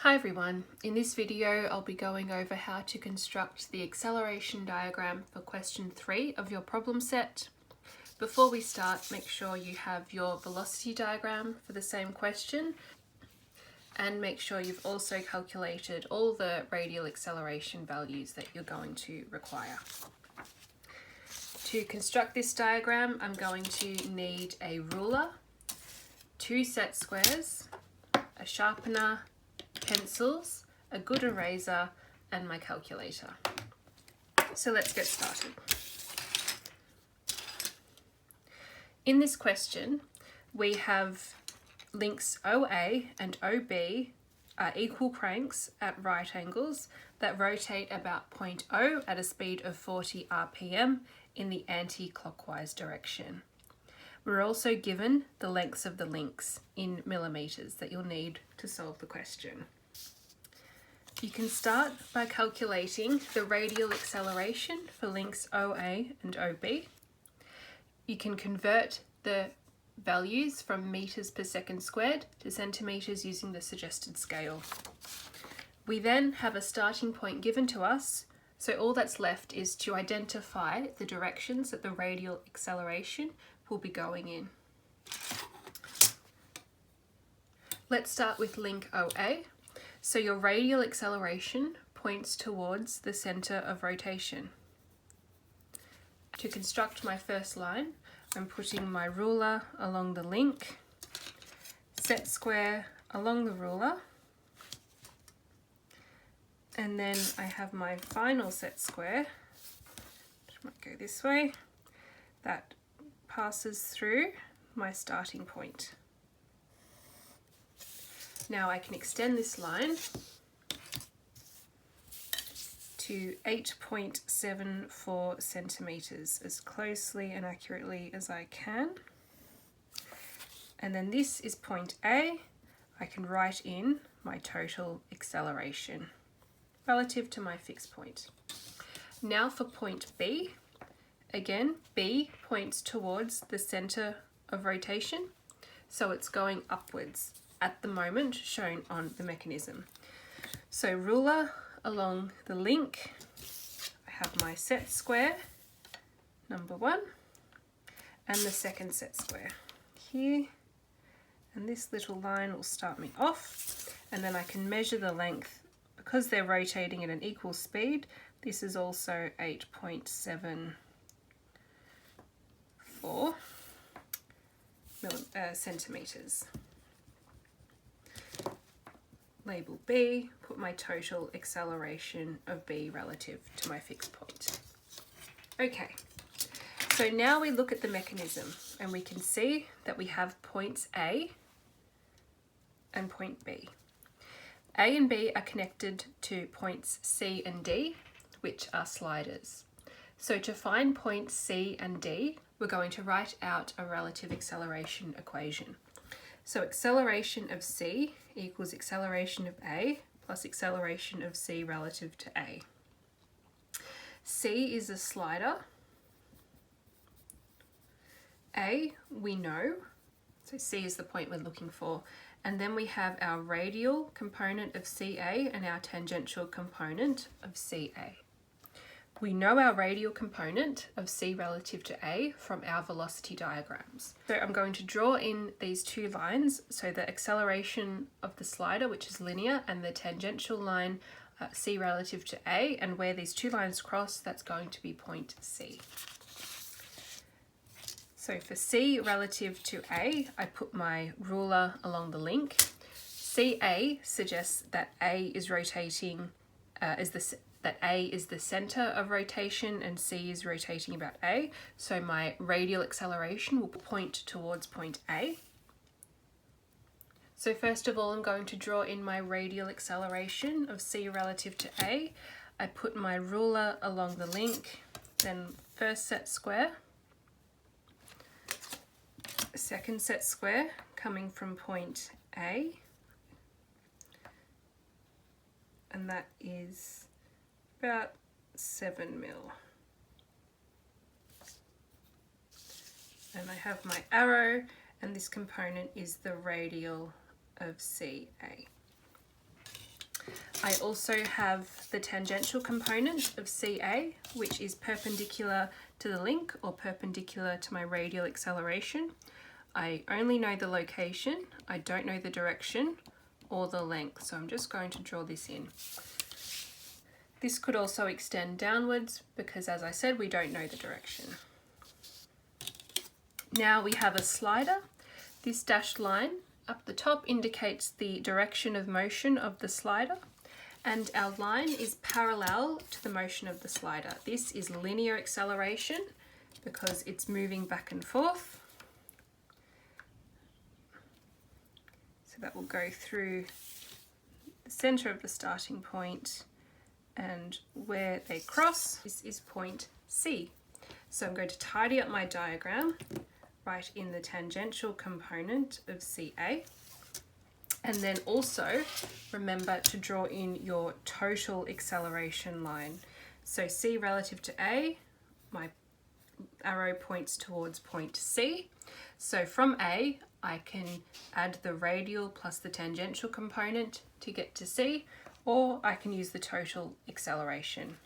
Hi everyone, in this video I'll be going over how to construct the acceleration diagram for question 3 of your problem set. Before we start, make sure you have your velocity diagram for the same question and make sure you've also calculated all the radial acceleration values that you're going to require. To construct this diagram, I'm going to need a ruler, 2 set squares, a sharpener, pencils, a good eraser, and my calculator. So let's get started. In this question, we have links OA and OB are equal cranks at right angles that rotate about point O at a speed of 40 RPM in the anti-clockwise direction. We're also given the lengths of the links in millimeters that you'll need to solve the question. You can start by calculating the radial acceleration for links OA and OB. You can convert the values from meters per second squared to centimeters using the suggested scale. We then have a starting point given to us, so all that's left is to identify the directions that the radial acceleration will be going in. Let's start with link OA. So your radial acceleration points towards the center of rotation. To construct my first line, I'm putting my ruler along the link, set square along the ruler, and then I have my final set square, which might go this way, that passes through my starting point. Now I can extend this line to 8.74 centimeters as closely and accurately as I can. And then this is point A. I can write in my total acceleration relative to my fixed point. Now for point B. Again, B points towards the center of rotation, so it's going upwards at the moment shown on the mechanism. So ruler along the link, I have my set square, number 1, and the second set square here, and this little line will start me off, and then I can measure the length. Because they're rotating at an equal speed, this is also 8.74 centimeters. Label B, put my total acceleration of B relative to my fixed point. Okay, so now we look at the mechanism and we can see that we have points A and point B. A and B are connected to points C and D, which are sliders. So to find points C and D, we're going to write out a relative acceleration equation. So acceleration of C equals acceleration of A plus acceleration of C relative to A. C is a slider. A, we know, so C is the point we're looking for. And then we have our radial component of CA and our tangential component of CA. We know our radial component of C relative to A from our velocity diagrams. So I'm going to draw in these two lines, so the acceleration of the slider, which is linear, and the tangential line C relative to A, and where these two lines cross, that's going to be point C. So for C relative to A, I put my ruler along the link. CA suggests that A is rotating, that A is the center of rotation and C is rotating about A. So my radial acceleration will point towards point A. So first of all, I'm going to draw in my radial acceleration of C relative to A. I put my ruler along the link, then first set square, second set square coming from point A, and that is about 7 mil. And I have my arrow, and this component is the radial of CA. I also have the tangential component of CA, which is perpendicular to the link or perpendicular to my radial acceleration. I only know the location, I don't know the direction or the length, so I'm just going to draw this in. This could also extend downwards because, as I said, we don't know the direction. Now we have a slider. This dashed line up the top indicates the direction of motion of the slider, and our line is parallel to the motion of the slider. This is linear acceleration because it's moving back and forth. So that will go through the center of the starting point, and where they cross, this is point C. So I'm going to tidy up my diagram, write in the tangential component of CA, and then also remember to draw in your total acceleration line. So C relative to A, my arrow points towards point C. So from A, I can add the radial plus the tangential component to get to C, or I can use the total acceleration.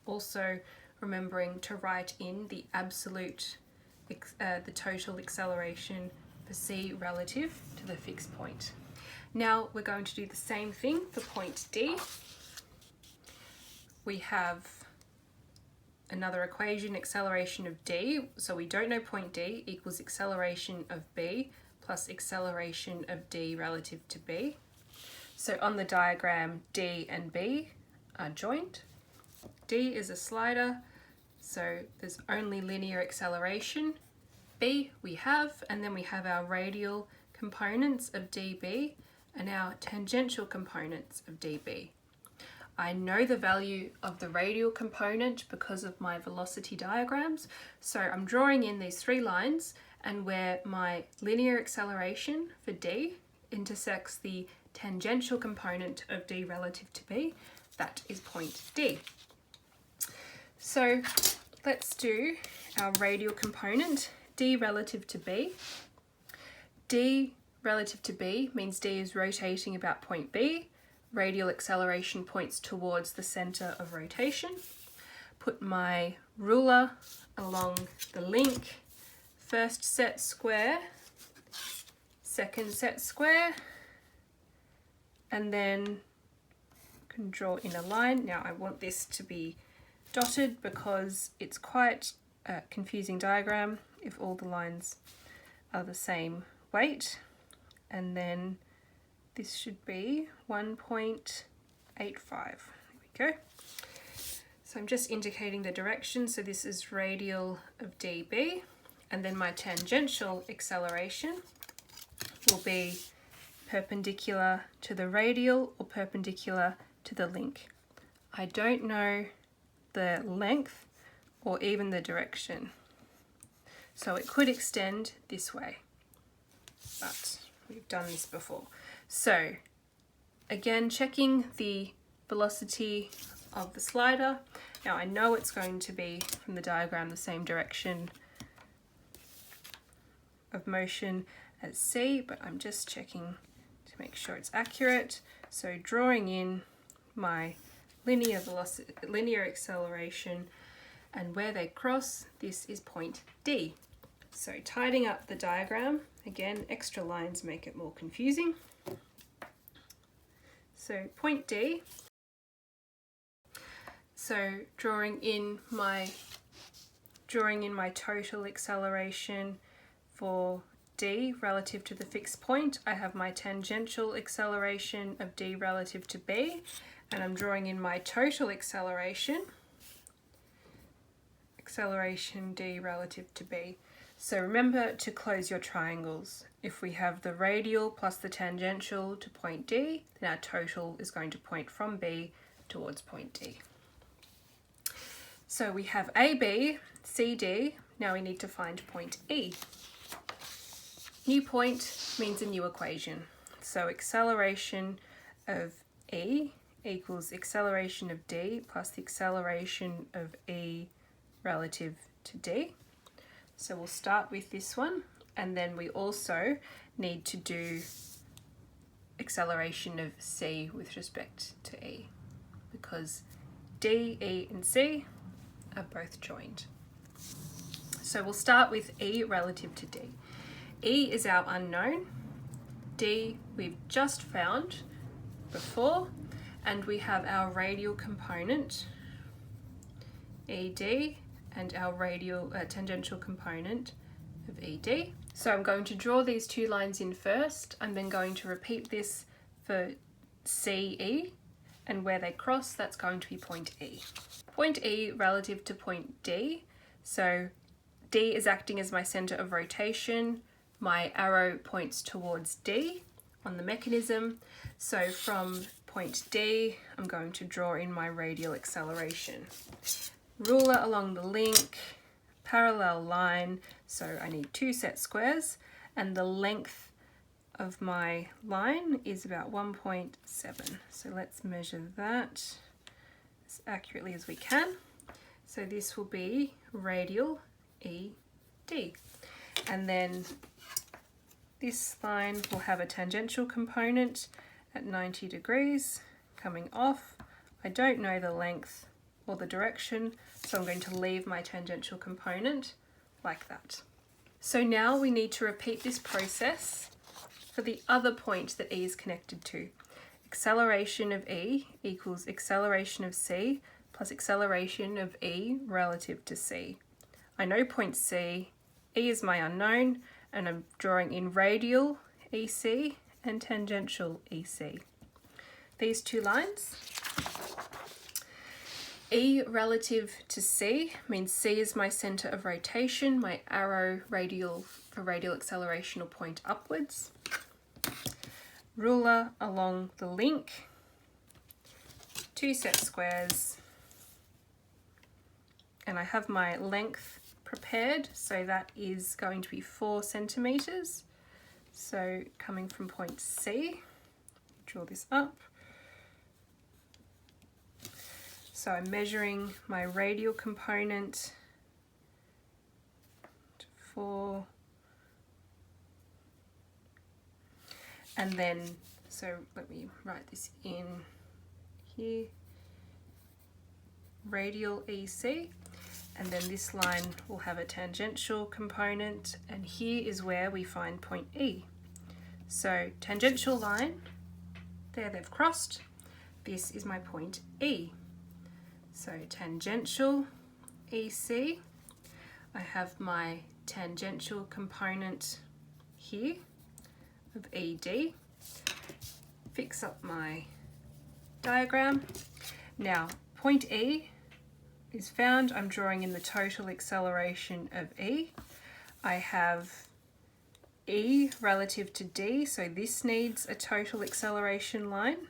Also remembering to write in the absolute, the total acceleration for C relative to the fixed point. Now we're going to do the same thing for point D. We have another equation, acceleration of D. So we don't know point D equals acceleration of B plus acceleration of D relative to B. So on the diagram, D and B are joined. D is a slider, so there's only linear acceleration. B we have, and then we have our radial components of dB and our tangential components of dB. I know the value of the radial component because of my velocity diagrams, so I'm drawing in these three lines, and where my linear acceleration for D intersects the tangential component of D relative to B, that is point D. So let's do our radial component, D relative to B. D relative to B means D is rotating about point B. Radial acceleration points towards the center of rotation. Put my ruler along the link, first set square, second set square, and then I can draw in a line. Now I want this to be dotted because it's quite a confusing diagram if all the lines are the same weight. And then this should be 1.85. There we go. So I'm just indicating the direction. So this is radial of dB, and then my tangential acceleration will be perpendicular to the radial or perpendicular to the link. I don't know the length or even the direction, so it could extend this way, but we've done this before. So again, checking the velocity of the slider. Now I know it's going to be from the diagram the same direction of motion as C, but I'm just checking to make sure it's accurate. So drawing in my linear velocity, linear acceleration, and where they cross, this is point D. So tidying up the diagram, again, extra lines make it more confusing. So point D, so drawing in my total acceleration for D relative to the fixed point, I have my tangential acceleration of D relative to B, and I'm drawing in my total acceleration D relative to B. So remember to close your triangles. If we have the radial plus the tangential to point D, then our total is going to point from B towards point D. So we have AB, CD, now we need to find point E. New point means a new equation. So acceleration of E equals acceleration of D plus the acceleration of E relative to D. So we'll start with this one, and then we also need to do acceleration of c with respect to E, because D, E and C are both joined. So we'll start with E relative to D. E is our unknown, D we've just found before, and we have our radial component ED and our radial tangential component of ED. So I'm going to draw these two lines in first. I'm then going to repeat this for CE, and where they cross, that's going to be point E. Point E relative to point D. So D is acting as my center of rotation. My arrow points towards D on the mechanism. So from point D, I'm going to draw in my radial acceleration. Ruler along the link, parallel line, so I need 2 set squares, and the length of my line is about 1.7. So let's measure that as accurately as we can. So this will be radial ED. And then this line will have a tangential component at 90 degrees coming off. I don't know the length or the direction, so I'm going to leave my tangential component like that. So now we need to repeat this process for the other point that E is connected to. Acceleration of E equals acceleration of C plus acceleration of E relative to C. I know point C, E is my unknown, and I'm drawing in radial EC and tangential EC. These two lines, E relative to C means C is my center of rotation, my arrow radial for radial acceleration will point upwards. Ruler along the link, 2 set squares, and I have my length prepared, so that is going to be 4 centimeters. So coming from point C, draw this up. So I'm measuring my radial component to 4, and then, so let me write this in here, radial EC, and then this line will have a tangential component, and here is where we find point E. So tangential line, there they've crossed, this is my point E. So tangential EC, I have my tangential component here of ED. Fix up my diagram. Now point E is found, I'm drawing in the total acceleration of E. I have E relative to D, so this needs a total acceleration line.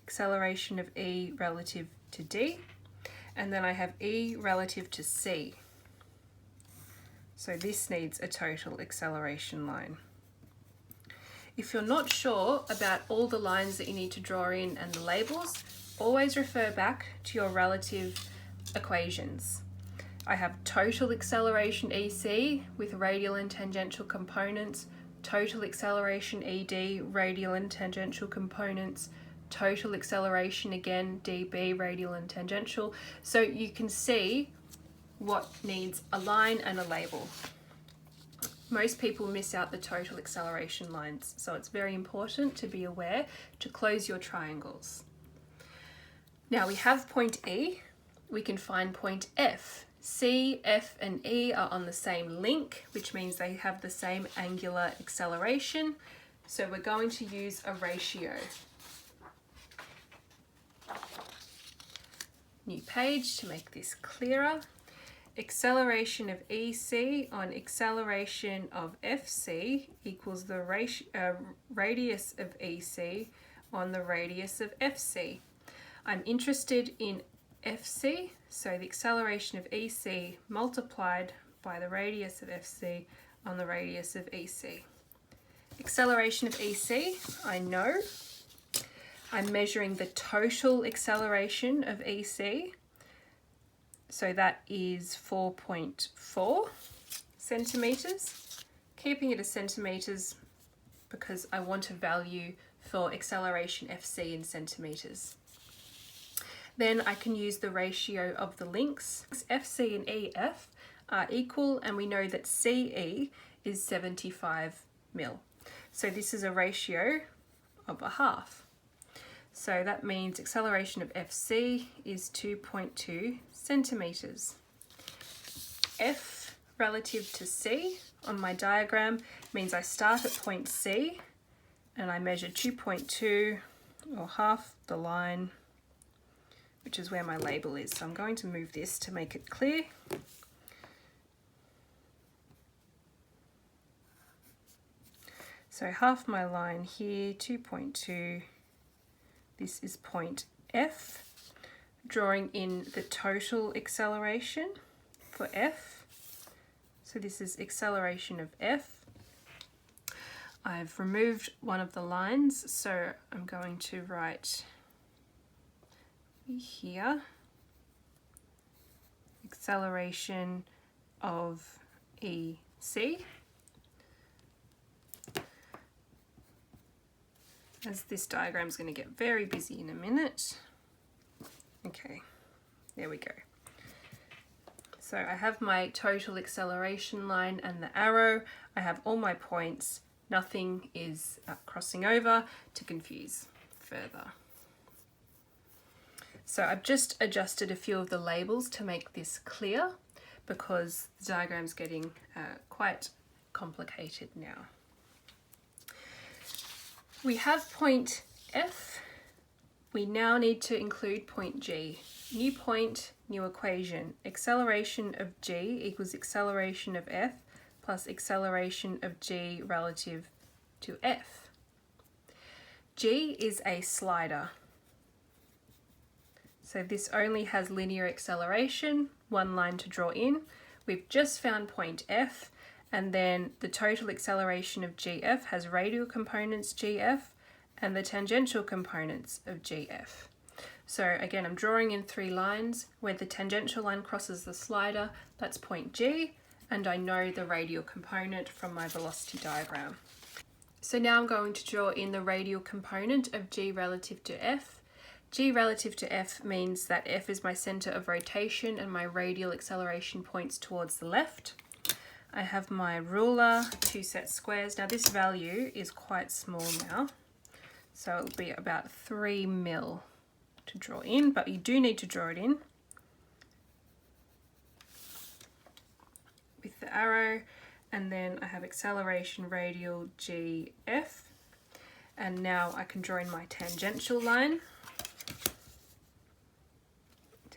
Acceleration of E relative to D, and then I have E relative to C. So this needs a total acceleration line. If you're not sure about all the lines that you need to draw in and the labels, always refer back to your relative equations. I have total acceleration EC with radial and tangential components, total acceleration ED, radial and tangential components, total acceleration again, dB, radial and tangential. So you can see what needs a line and a label. Most people miss out the total acceleration lines, so it's very important to be aware to close your triangles. Now we have point E, we can find point F. C, F and E are on the same link, which means they have the same angular acceleration. So we're going to use a ratio. New page to make this clearer. Acceleration of EC on acceleration of FC equals the radius of EC on the radius of FC. I'm interested in FC, so the acceleration of EC multiplied by the radius of FC on the radius of EC. Acceleration of EC, I know. I'm measuring the total acceleration of EC, so that is 4.4 centimeters. Keeping it as centimeters because I want to value for acceleration FC in centimetres. Then I can use the ratio of the links. FC and EF are equal, and we know that CE is 75 mil. So this is a ratio of a half. So that means acceleration of FC is 2.2 centimetres. F relative to C on my diagram means I start at point C and I measure 2.2 or half the line, which is where my label is. So I'm going to move this to make it clear. So half my line here, 2.2, this is point F, drawing in the total acceleration for F. So this is acceleration of F. I've removed one of the lines, so I'm going to write here, acceleration of EC. As this diagram is going to get very busy in a minute. Okay, there we go. So I have my total acceleration line and the arrow. I have all my points. Nothing is crossing over to confuse further. So I've just adjusted a few of the labels to make this clear because the diagram's getting quite complicated now. We have point F. We now need to include point G. New point, new equation. Acceleration of G equals acceleration of F plus acceleration of G relative to F. G is a slider. So this only has linear acceleration, one line to draw in. We've just found point F, and then the total acceleration of GF has radial components GF and the tangential components of GF. So again, I'm drawing in 3 lines. Where the tangential line crosses the slider, that's point G, and I know the radial component from my velocity diagram. So now I'm going to draw in the radial component of G relative to F. G relative to F means that F is my center of rotation and my radial acceleration points towards the left. I have my ruler, 2 set squares. Now this value is quite small now, so it'll be about 3 mil to draw in, but you do need to draw it in with the arrow. And then I have acceleration radial GF, and now I can draw in my tangential line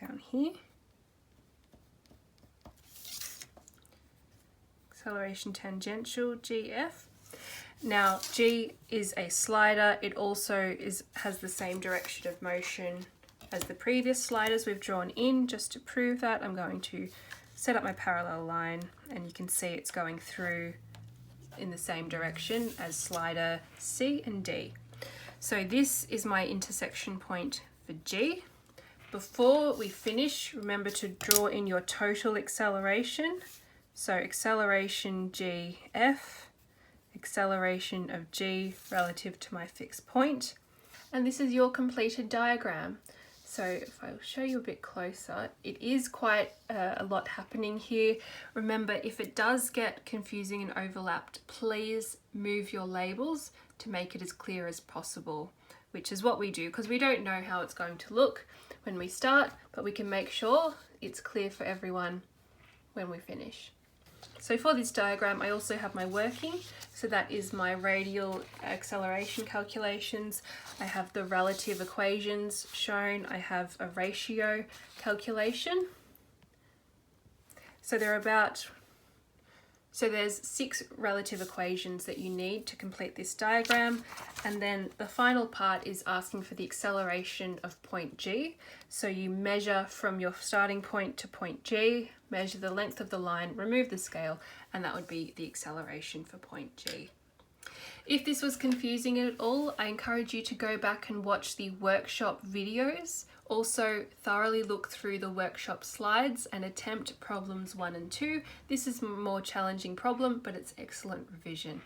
down here. Acceleration tangential GF. Now G is a slider. It also has the same direction of motion as the previous sliders we've drawn in. Just to prove that, I'm going to set up my parallel line, and you can see it's going through in the same direction as slider C and D. So this is my intersection point for G. Before we finish, remember to draw in your total acceleration. So acceleration GF, acceleration of G relative to my fixed point. And this is your completed diagram. So if I show you a bit closer, it is quite a lot happening here. Remember, if it does get confusing and overlapped, please move your labels to make it as clear as possible, which is what we do because we don't know how it's going to look when we start, but we can make sure it's clear for everyone when we finish. So for this diagram, I also have my working. So that is my radial acceleration calculations. I have the relative equations shown. I have a ratio calculation. So there's 6 relative equations that you need to complete this diagram. And then the final part is asking for the acceleration of point G. So you measure from your starting point to point G, measure the length of the line, remove the scale, and that would be the acceleration for point G. If this was confusing at all, I encourage you to go back and watch the workshop videos. Also, thoroughly look through the workshop slides and attempt problems 1 and 2. This is a more challenging problem, but it's excellent revision.